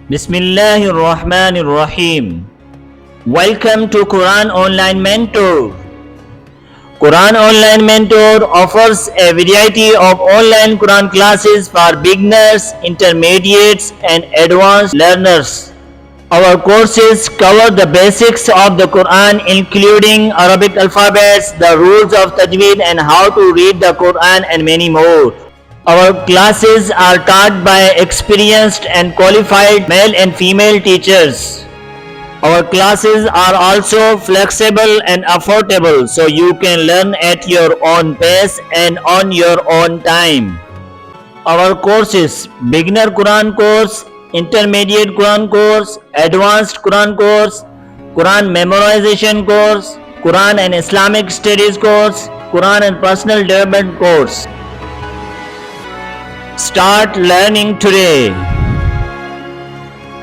Bismillahir Rahmanir Rahim. Welcome to Quran Online Mentor. Quran Online Mentor offers a variety of online Quran classes for beginners, intermediates, and advanced learners. Our courses cover the basics of the Quran, including Arabic alphabets, the rules of Tajweed, and how to read the Quran, and many more. Our classes are taught by experienced and qualified male and female teachers. Our classes are also flexible and affordable, so you can learn at your own pace and on your own time. Our courses: beginner Quran course, intermediate Quran course, advanced Quran course, Quran memorization course, Quran and Islamic studies course, Quran and personal development course. Start learning today.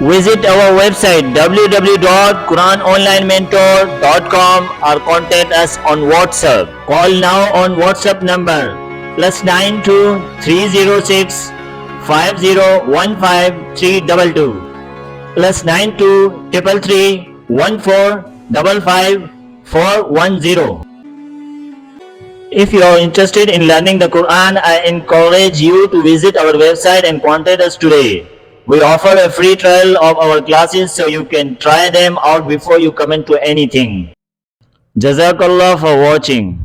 Visit our website www.quranonlinementor.com or contact us on WhatsApp. Call now on WhatsApp number +92 306 5015322 +92 333 1455 410. If you are interested in learning the Quran, I encourage you to visit our website and contact us today. We offer a free trial of our classes so you can try them out before you commit to anything. Jazakallah for watching.